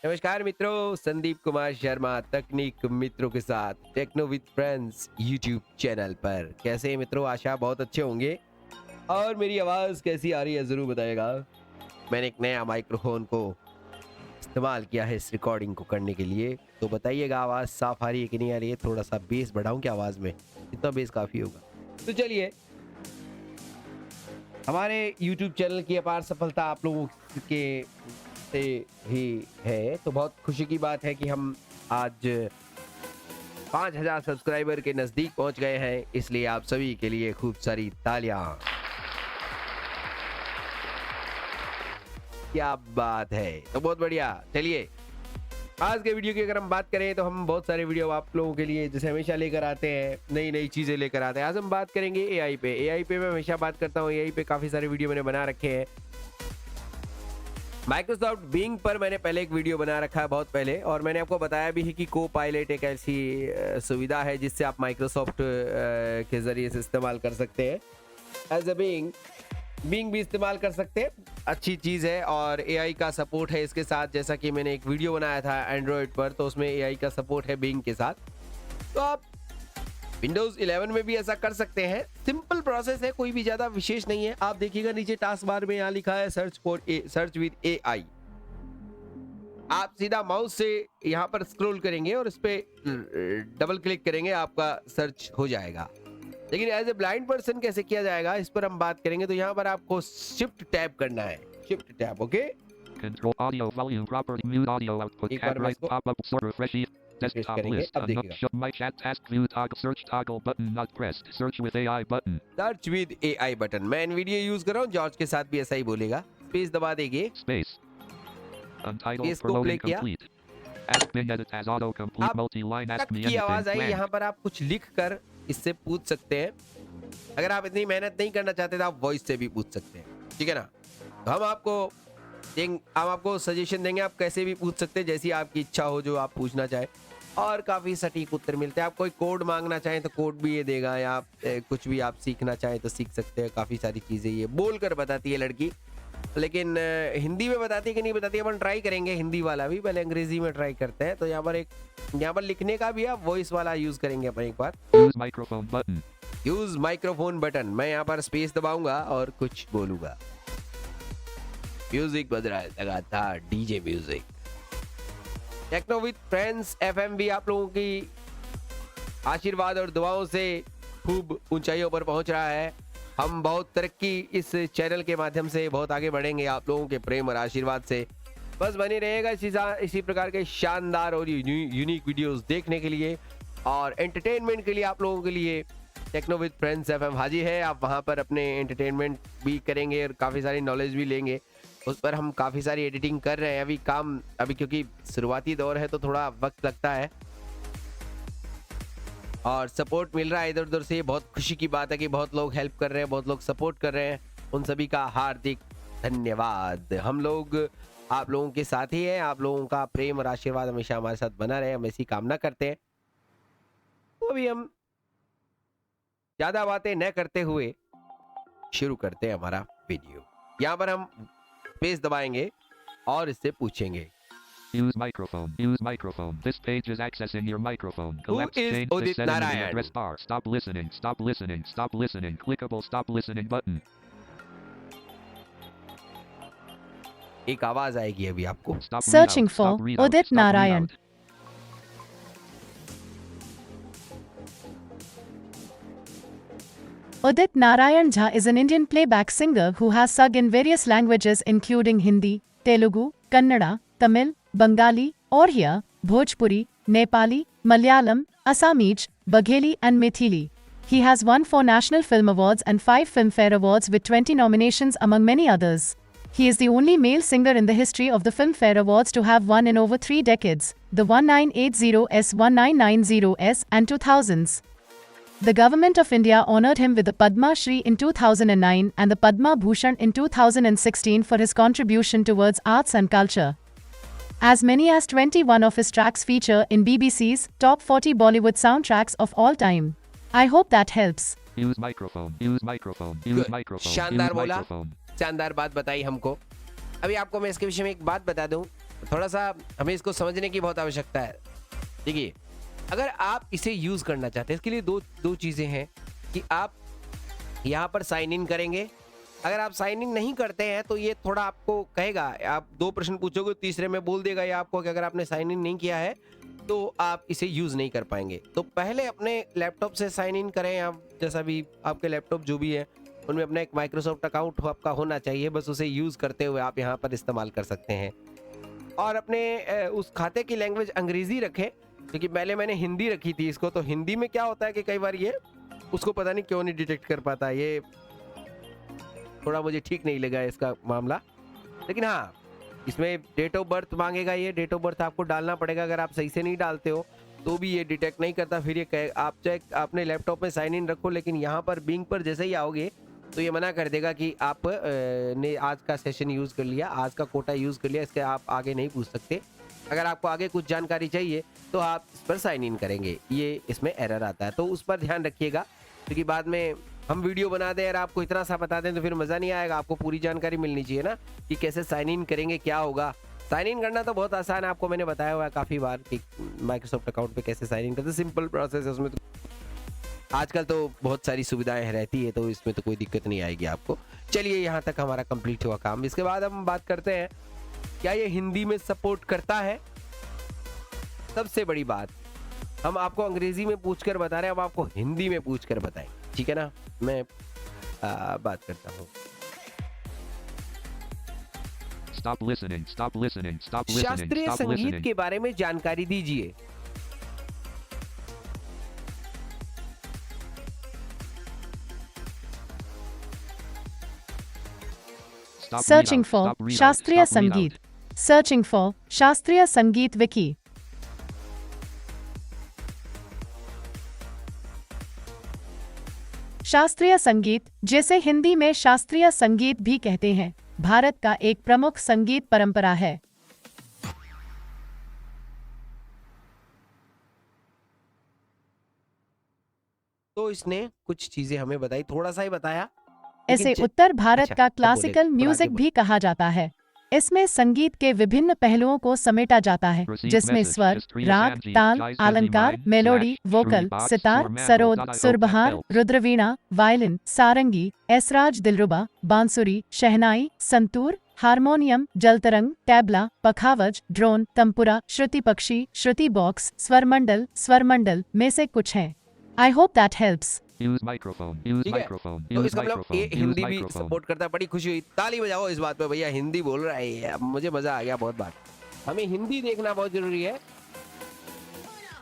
नमस्कार मित्रों, संदीप कुमार शर्मा तकनीक मित्रों के साथ techno with friends YouTube channel पर। कैसे हैं मित्रों? आशा बहुत अच्छे होंगे। और मेरी आवाज़ कैसी आ रही है ज़रूर बताइएगा। मैंने एक नया माइक्रोफोन को इस्तेमाल किया है इस रिकॉर्डिंग को करने के लिए, तो बताइएगा आवाज़ साफ आ रही है कि नहीं आ रही है। थोड़ा सा बेस बढ़ाऊं क्या आवाज़ में? इतना बेस काफ़ी होगा। तो चलिए, हमारे यूट्यूब चैनल की अपार सफलता आप लोगों के से ही है, तो बहुत खुशी की बात है कि हम आज 5000 सब्सक्राइबर के नज़दीक पहुंच गए हैं। इसलिए आप सभी के लिए खूब सारी तालियां। क्या बात है, तो बहुत बढ़िया। चलिए, आज के वीडियो की अगर हम बात करें तो हम बहुत सारे वीडियो आप लोगों के लिए जैसे हमेशा लेकर आते हैं, नई नई चीज़ें लेकर आते हैं। आज हम बात करेंगे एआई पे। एआई पे मैं हमेशा बात करता हूँ। एआई पे काफ़ी सारे वीडियो मैंने बना रखे हैं। माइक्रोसॉफ्ट बिंग पर मैंने पहले एक वीडियो बना रखा है बहुत पहले, और मैंने आपको बताया भी है कि को पायलट एक ऐसी सुविधा है जिससे आप माइक्रोसॉफ्ट के ज़रिए से इस्तेमाल कर सकते हैं। एज अ बिंग भी इस्तेमाल कर सकते हैं, अच्छी चीज़ है। और एआई का सपोर्ट है इसके साथ, जैसा कि मैंने एक वीडियो बनाया था एंड्रॉयड पर, तो उसमें एआई का सपोर्ट है बिंग के साथ। तो आप विंडोज 11 में भी ऐसा कर सकते हैं। सिंपल प्रोसेस है, कोई भी ज्यादा विशेष नहीं है। आप देखिएगा नीचे टास्क बार में यहाँ लिखा है सर्च विद एआई। आप सीधा माउस से यहाँ पर स्क्रॉल करेंगे और इस पे डबल क्लिक करेंगे, आपका सर्च हो जाएगा। लेकिन एज ए ब्लाइंड पर्सन कैसे किया जाएगा, इस पर हम बात करेंगे। तो यहाँ पर आपको शिफ्ट टैब करना है, shift tab. Okay, Control audio volume property mute audio output एक बार tab मैं right इसको pop up sort refresh refresh desktop करेंगे। list अब देखिएगा, show my chat task view toggle search toggle button not pressed search with AI button search with AI button. मैं video use कर रहा हूँ, जॉर्ज के साथ भी ऐसा ही बोलेगा। स्पेस दबा देंगे, space untitled इसको for प्ले loading किया। complete ask Bing edit as auto complete आप multi-line ask टक me की anything आवाज आई, blank यहाँ पर आप कुछ लिख कर इससे पूछ सकते हैं। अगर आप इतनी मेहनत नहीं करना चाहते तो आप वॉइस से भी पूछ सकते हैं, ठीक है ना। तो हम आपको सजेशन देंगे, आप कैसे भी पूछ सकते हैं, जैसी आपकी इच्छा हो जो आप पूछना चाहे। और काफ़ी सटीक उत्तर मिलते हैं। आप कोई कोड मांगना चाहें तो कोड भी ये देगा, या आप कुछ भी आप सीखना चाहें तो सीख सकते हैं। काफ़ी सारी चीज़ें ये बोल कर बताती है लड़की, लेकिन हिंदी में बताती है कि नहीं बताती है, अपन ट्राई करेंगे हिंदी वाला भी। पहले अंग्रेजी में ट्राई करते हैं। तो यहाँ पर लिखने का भी है, वॉइस वाला यूज़ करेंगे अपन एक बार। use microphone button use microphone button. मैं यहाँ पर स्पेस दबाऊंगा और कुछ बोलूंगा। म्यूजिक बज रहा है लगातार, DJ music. Techno with friends FM भी आप लोगों की आशीर्वाद और दुआओं से खूब ऊंचाइयों पर पहुंच रहा है। हम बहुत तरक्की इस चैनल के माध्यम से बहुत आगे बढ़ेंगे, आप लोगों के प्रेम और आशीर्वाद से। बस बने रहेगा इसी प्रकार के शानदार और यूनिक वीडियोस देखने के लिए और एंटरटेनमेंट के लिए। आप लोगों के लिए टेक्नो विद फ्रेंड्स एफएम हाजिर है। आप वहाँ पर अपने एंटरटेनमेंट भी करेंगे और काफ़ी सारी नॉलेज भी लेंगे। उस पर हम काफ़ी सारी एडिटिंग कर रहे हैं अभी क्योंकि शुरुआती दौर है तो थोड़ा वक्त लगता है और सपोर्ट मिल रहा है इधर उधर से। बहुत खुशी की बात है कि बहुत लोग हेल्प कर रहे हैं, बहुत लोग सपोर्ट कर रहे हैं। उन सभी का हार्दिक धन्यवाद। हम लोग आप लोगों के साथ ही हैं। आप लोगों का प्रेम और आशीर्वाद हमेशा हमारे साथ बना रहे, हम ऐसी कामना करते हैं। तो अभी हम ज्यादा बातें न करते हुए शुरू करते हैं हमारा वीडियो। यहाँ पर हम स्पेस दबाएंगे और इससे पूछेंगे, use microphone this page is accessing your microphone collapse is change this Udit setting in the Narayan? address bar stop listening clickable stop listening button एक आवाज आएगी अभी आपको। stop Searching readout, for stop readout, Udit stop Narayan. readout. Udit Narayan Jha is an Indian playback singer who has sung in various languages including Hindi, Telugu, Kannada, Tamil, Bengali, Oriya, Bhojpuri, Nepali, Malayalam, Assamese, Bagheli and Mithili. He has won 4 National Film Awards and 5 Filmfare Awards with 20 nominations among many others. He is the only male singer in the history of the Filmfare Awards to have won in over 3 decades, the 1980s, 1990s and 2000s. The Government of India honoured him with the Padma Shri in 2009 and the Padma Bhushan in 2016 for his contribution towards arts and culture. As many as 21 of his tracks feature in BBC's Top 40 Bollywood Soundtracks of all time. I hope that helps. use microphone शानदार बोला, शानदार बात बताई हमको। अभी आपको मैं इसके विषय में एक बात बता दूं। थोड़ा सा हमें इसको समझने की बहुत आवश्यकता है। देखिए, अगर आप इसे यूज़ करना चाहते हैं, इसके लिए दो चीज़ें हैं कि आप यहाँ पर साइन इन करेंगे। अगर आप साइन इन नहीं करते हैं तो ये थोड़ा आपको कहेगा, आप 2 प्रश्न पूछोगे, तीसरे में बोल देगा ये आपको कि अगर आपने साइन इन नहीं किया है तो आप इसे यूज़ नहीं कर पाएंगे। तो पहले अपने लैपटॉप से साइन इन करें। आप जैसा भी आपके लैपटॉप जो भी है उनमें अपना एक माइक्रोसॉफ्ट अकाउंट आपका होना चाहिए, बस उसे यूज़ करते हुए आप यहाँ पर इस्तेमाल कर सकते हैं। और अपने उस खाते की लैंग्वेज अंग्रेज़ी रखें, क्योंकि पहले मैंने हिंदी रखी थी इसको। तो हिंदी में क्या होता है कि कई बार ये उसको पता नहीं क्यों नहीं डिटेक्ट कर पाता, ये थोड़ा मुझे ठीक नहीं लगा इसका मामला। लेकिन हाँ, इसमें डेट ऑफ बर्थ मांगेगा, ये डेट ऑफ बर्थ आपको डालना पड़ेगा। अगर आप सही से नहीं डालते हो तो भी ये डिटेक्ट नहीं करता। फिर ये आप चाहे अपने लैपटॉप में साइन इन रखो, लेकिन यहाँ पर बिंग पर जैसे ही आओगे तो ये मना कर देगा कि आप ने आज का सेशन यूज़ कर लिया, आज का कोटा यूज़ कर लिया, इसके आप आगे नहीं पूछ सकते। अगर आपको आगे कुछ जानकारी चाहिए तो आप इस पर साइन इन करेंगे, ये इसमें एरर आता है। तो उस पर ध्यान रखिएगा, क्योंकि बाद में हम वीडियो बना दें और आपको इतना सा बता दें तो फिर मज़ा नहीं आएगा। आपको पूरी जानकारी मिलनी चाहिए ना कि कैसे साइन इन करेंगे, क्या होगा। साइन इन करना तो बहुत आसान है, आपको मैंने बताया हुआ है काफ़ी बार कि माइक्रोसॉफ्ट अकाउंट पे कैसे साइन इन करते हैं। सिंपल प्रोसेस है उसमें। तो आजकल तो बहुत सारी सुविधाएं रहती है, तो इसमें तो कोई दिक्कत नहीं आएगी आपको। चलिए, यहाँ तक हमारा कंप्लीट हुआ काम। इसके बाद हम बात करते हैं क्या ये हिंदी में सपोर्ट करता है। सबसे बड़ी बात, हम आपको अंग्रेजी में पूछकर बता रहे हैं, अब आपको हिंदी में पूछकर बताएं, ठीक है ना। मैं बात करता हूँ। Stop listening. Stop listening. Stop listening. शास्त्रीय Stop संगीत listening. के बारे में जानकारी दीजिए। Stop Searching readout. for Stop readout. शास्त्रीय Stop readout. संगीत. Searching for शास्त्रीय संगीत विकी. शास्त्रीय संगीत, जिसे हिंदी में शास्त्रीय संगीत भी कहते हैं, भारत का एक प्रमुख संगीत परंपरा है। तो इसने कुछ चीजें हमें बताई, थोड़ा सा ही बताया। इसे लेकिन उत्तर भारत अच्छा, का अब बोले, क्लासिकल थोड़ा आगे म्यूजिक बोले। भी कहा जाता है। इसमें संगीत के विभिन्न पहलुओं को समेटा जाता है, Received जिसमें message. स्वर, Just राग, Kanji, ताल, Jai Sazi अलंकार, Mine, melody, Slash, vocal, Shruti Box, sitar, Swar sarod, Mandal, सुरबहार, helps. रुद्रवीणा, वायलिन, सारंगी, एसराज दिलरुबा, बांसुरी, शहनाई, संतूर, हारमोनियम, जलतरंग, तबला, पखावज, ड्रोन, तंपुरा, श्रुति पक्षी, श्रुति बॉक्स, स्वरमंडल में से कुछ हैं। I hope that helps. Use microphone. Use ठीक है, microphone. तो Use इसका मतलब microphone. ये Use हिंदी भी microphone. सपोर्ट करता है। बड़ी खुशी हुई, ताली बजाओ इस बात पे, भैया हिंदी बोल रहा है ये। अब मुझे मजा आ गया बहुत बात। हमें हिंदी देखना बहुत जरूरी है,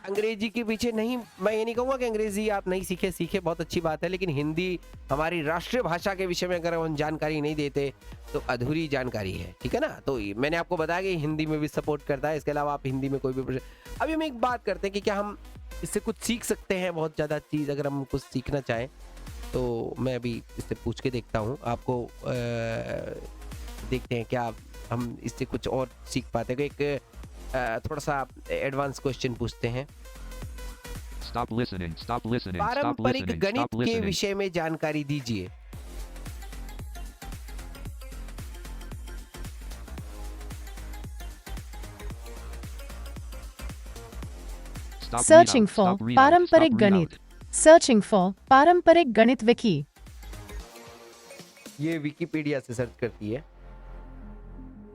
अंग्रेजी के पीछे नहीं। मैं ये नहीं कहूँगा कि अंग्रेजी आप नहीं सीखे, सीखे बहुत अच्छी बात है, लेकिन हिंदी हमारी राष्ट्रीय भाषा के विषय में अगर हम जानकारी नहीं देते तो अधूरी जानकारी है, ठीक है ना। तो मैंने आपको बताया कि हिंदी में भी सपोर्ट करता है। इसके अलावा आप हिंदी में कोई भी अभी हम एक बात करते हैं कि क्या हम इससे कुछ सीख सकते हैं। बहुत ज़्यादा चीज़ अगर हम कुछ सीखना चाहें तो मैं अभी इससे पूछ के देखता हूँ आपको। देखते हैं क्या हम इससे कुछ और सीख पाते हैं। एक थोड़ा सा एडवांस क्वेश्चन पूछते हैं। Stop listening. Stop listening. Stop पारंपरिक listening. गणित Stop के listening. विषय में जानकारी दीजिए। Stop searching readout. For Stop readout. पारंपरिक Stop गणित. readout. सर्चिंग फॉर पारंपरिक गणित विकी. ये विकिपीडिया से सर्च करती है।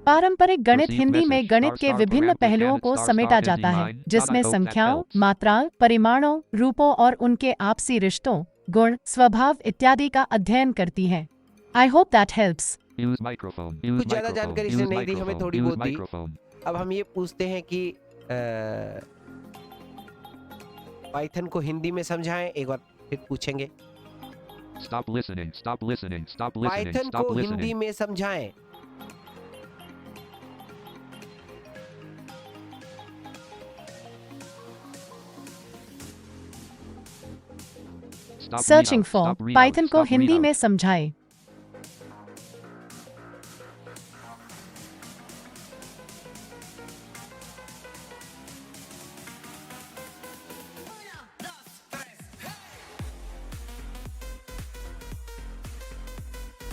पारंपरिक गणित Received हिंदी में message. गणित Star के star विभिन्न parameter पहलुओं Janet को star समेटा star जाता Kanji है, Mine. जिसमें I hope that संख्याओं, helps. मात्राओं, परिमाणों, रूपों और उनके आपसी रिश्तों, गुण, स्वभाव इत्यादि का अध्ययन करती है। I hope that helps. Use microphone. Use कुछ ज्यादा microphone. जानकारी इसने Use नहीं दी, हमें microphone. थोड़ी Use बहुत दी। microphone. अब हम ये पूछते हैं कि पाइथन को हिंदी में समझाएं। एक बार फिर पूछेंगे, Stop listening. Stop listening. Stop listening. Python Stop को हिंदी listening. में समझाएं। Stop searching readout. For Stop readout. Python को Stop हिंदी readout. में समझाएं।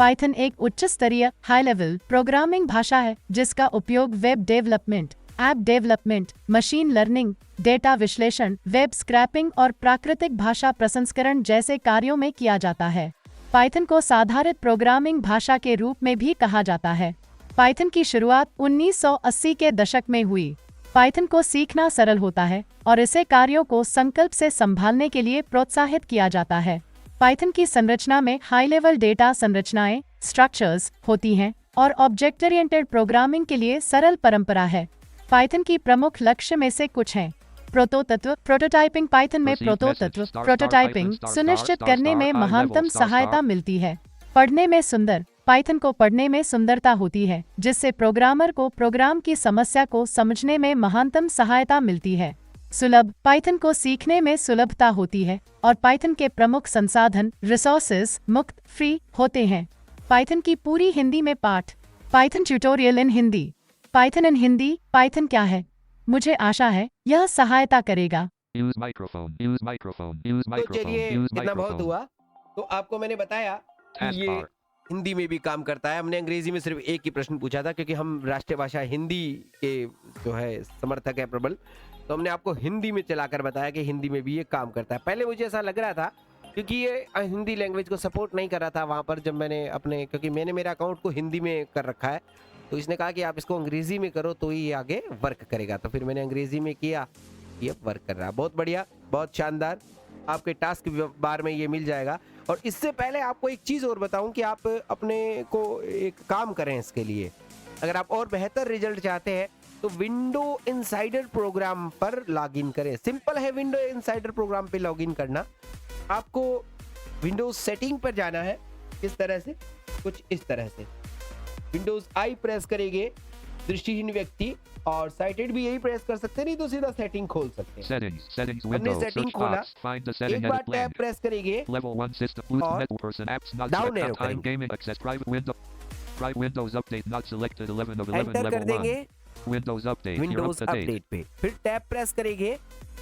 पाइथन एक उच्च स्तरीय हाई लेवल प्रोग्रामिंग भाषा है जिसका उपयोग web development, app development, machine learning, data विश्लेषण, वेब स्क्रैपिंग और प्राकृतिक भाषा प्रसंस्करण जैसे कार्यों में किया जाता है। पाइथन को साधारित प्रोग्रामिंग भाषा के रूप में भी कहा जाता है। पाइथन की शुरुआत 1980 के दशक में हुई। पाइथन को सीखना सरल होता है और इसे कार्यों को संकल्प से संभालने के लिए प्रोत्साहित किया जाता है। पाइथन की संरचना में हाई लेवल डेटा संरचनाएं, स्ट्रक्चर्स होती हैं और ऑब्जेक्ट ओरिएंटेड प्रोग्रामिंग के लिए सरल परंपरा है। पाइथन की प्रमुख लक्ष्य में से कुछ हैं। प्रोतोतत्व, प्रोटोटाइपिंग। पाइथन में प्रोतोतत्व, प्रोटोटाइपिंग सुनिश्चित करने में महानतम सहायता मिलती है। पढ़ने में सुंदर। पाइथन को पढ़ने में सुंदरता होती है जिससे प्रोग्रामर को प्रोग्राम की समस्या को समझने में महानतम सहायता मिलती है। सुलभ। पाइथन को सीखने में सुलभता होती है और पाइथन के प्रमुख संसाधन रिसोर्सेज मुक्त फ्री होते हैं। पाइथन की पूरी हिंदी में पाठ। पाइथन ट्यूटोरियल इन हिंदी। पाइथन इन हिंदी। पाइथन क्या है? मुझे आशा है यह सहायता करेगा। Use microphone. Use microphone. Use तो microphone. चलिए, Use इतना बहुत microphone. हुआ। तो आपको मैंने बताया कि ये Taskbar. हिंदी में भी काम करता है। हमने अंग्रेजी में सिर्फ एक ही प्रश्न पूछा था क्योंकि हम राष्ट्रीय भाषा हिंदी के जो है समर्थक है प्रबल, तो हमने आपको हिंदी में चलाकर बताया कि हिंदी में भी ये काम करता है। पहले मुझे ऐसा लग रहा था क्योंकि ये हिंदी लैंग्वेज को सपोर्ट नहीं कर रहा था वहाँ पर, जब मैंने अपने, क्योंकि मैंने मेरा अकाउंट को हिंदी में कर रखा है, तो इसने कहा कि आप इसको अंग्रेजी में करो तो ही आगे वर्क करेगा। तो फिर मैंने अंग्रेजी में किया, ये वर्क कर रहा है। बहुत बढ़िया, बहुत शानदार। आपके टास्क बार में ये मिल जाएगा। और इससे पहले आपको एक चीज़ और बताऊं कि आप अपने को एक काम करें इसके लिए। अगर आप और बेहतर रिजल्ट चाहते हैं तो विंडो इनसाइडर प्रोग्राम पर लॉगिन करें। सिंपल है विंडो इनसाइडर प्रोग्राम पे लॉगिन करना। आपको विंडोज सेटिंग पर जाना है। इस तरह से, कुछ इस तरह से विंडोज आई प्रेस करेंगे दृष्टिहीन व्यक्ति, और साइटेड भी यही प्रेस कर सकते हैं, नहीं तो सीधा सेटिंग खोल सकते हैं। Settings हमने window. सेटिंग Search खोला, box. Find the setting एक बार edit टैब plan. प्रेस करेंगे, Level 1 system. Bluetooth और network person apps not down select. arrow Time करेंगे। gaming access private window. Private Windows update not selected 11 of 11 enter कर level 1. देंगे Windows update. You're Windows up to date. Update पे, फिर tab press करेंगे,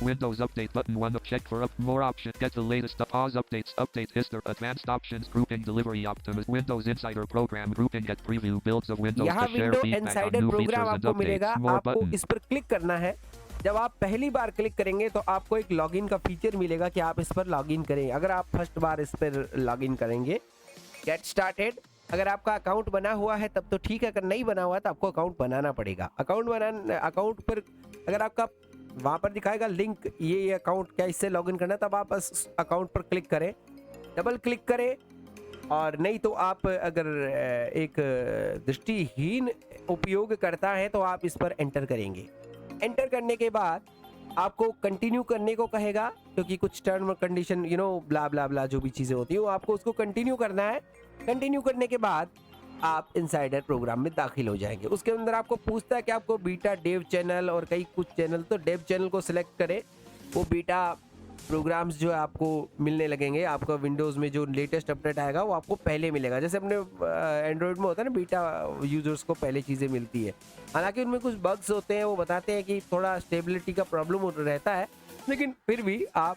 Windows update button 1 of check for up more options. Get the latest pause updates. Update history. Advanced options. Grouping delivery Optimus. Windows Insider program grouping. Get preview builds of Windows यहाँ to share window feedback on insider new program features and आपको मिलेगा। updates. More आपको button. इस पर click करना है। जब आप पहली बार क्लिक करेंगे तो आपको एक लॉगिन का फीचर मिलेगा कि आप इस पर लॉगिन करें। अगर आप फर्स्ट बार इस पर लॉगिन करेंगे, गेट स्टार्टेड, अगर आपका अकाउंट बना हुआ है तब तो ठीक है, अगर नहीं बना हुआ है तो आपको अकाउंट बनाना पड़ेगा। अकाउंट पर अगर आपका वहाँ पर दिखाएगा लिंक, ये अकाउंट क्या इससे लॉगिन करना है, तब आप इस अकाउंट पर क्लिक करें, डबल क्लिक करें। और नहीं तो आप अगर एक दृष्टिहीन उपयोग करता है तो आप इस पर एंटर करेंगे। एंटर करने के बाद आपको कंटिन्यू करने को कहेगा, क्योंकि कुछ टर्म कंडीशन ब्ला ब्ला ब्ला जो भी चीज़ें होती है वो आपको उसको कंटिन्यू करना है। कंटिन्यू करने के बाद आप इनसाइडर प्रोग्राम में दाखिल हो जाएंगे। उसके अंदर आपको पूछता है कि आपको बीटा डेव चैनल और कई कुछ चैनल, तो डेव चैनल को सिलेक्ट करें। वो बीटा प्रोग्राम्स जो है आपको मिलने लगेंगे। आपका विंडोज़ में जो लेटेस्ट अपडेट आएगा वो आपको पहले मिलेगा। जैसे अपने एंड्रॉयड में होता है ना, बीटा यूजर्स को पहले चीज़ें मिलती है। हालांकि उनमें कुछ बग्स होते हैं, वो बताते हैं कि थोड़ा स्टेबिलिटी का प्रॉब्लम रहता है, लेकिन फिर भी आप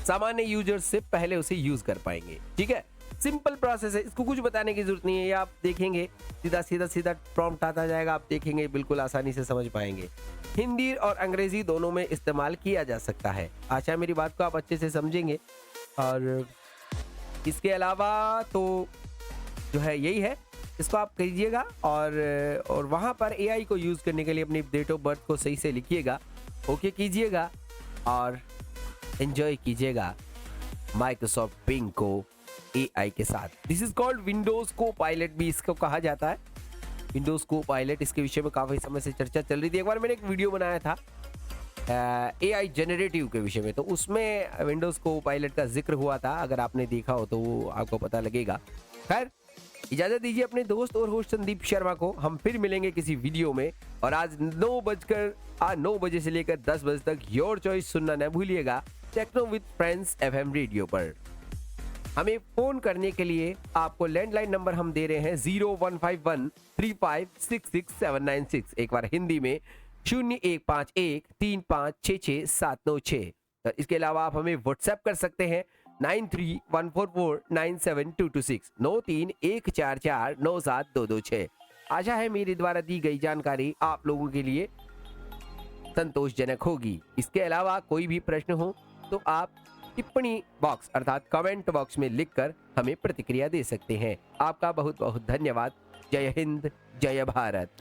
सामान्य यूजर्स से पहले उसे यूज़ कर पाएंगे। ठीक है, सिंपल प्रोसेस है, इसको कुछ बताने की जरूरत नहीं है। ये आप देखेंगे सीधा प्रॉम्प्ट आता जाएगा, आप देखेंगे बिल्कुल आसानी से समझ पाएंगे। हिंदी और अंग्रेजी दोनों में इस्तेमाल किया जा सकता है। आशा है मेरी बात को आप अच्छे से समझेंगे। और इसके अलावा तो जो है यही है, इसको आप कीजिएगा। और वहाँ पर AI को यूज़ करने के लिए अपनी डेट ऑफ बर्थ को सही से लिखिएगा, ओके कीजिएगा और एंजॉय कीजिएगा माइक्रोसॉफ्ट बिंग को AI के साथ। दिस इज कॉल्ड विंडोज को पायलट भी इसको कहा जाता है। विंडोज को पायलट, इसके विषय में काफ़ी समय से चर्चा चल रही थी। एक बार मैंने एक वीडियो बनाया था AI जनरेटिव के विषय में, तो उसमें विंडोज को पायलट का जिक्र हुआ था। अगर आपने देखा हो तो वो आपको पता लगेगा। खैर, इजाज़त दीजिए अपने दोस्त और होस्ट संदीप शर्मा को। हम फिर मिलेंगे किसी वीडियो में। और आज 9 बजे से लेकर 10 बजे तक योर चॉइस सुनना न भूलिएगा techno with friends FM radio पर। हमें फोन करने के लिए आपको लैंडलाइन नंबर हम दे रहे हैं 015135666796। एक बार हिंदी में 015135666796। इसके अलावा आप हमें व्हाट्सएप कर सकते हैं 9314497226 9314497226। आशा है मेरे द्वारा दी गई जानकारी आप लोगों के लिए संतोषजनक होगी। इसके अलावा कोई भी प्रश्न हो तो आप टिप्पणी बॉक्स अर्थात कमेंट बॉक्स में लिखकर हमें प्रतिक्रिया दे सकते हैं। आपका बहुत बहुत धन्यवाद। जय हिंद, जय भारत।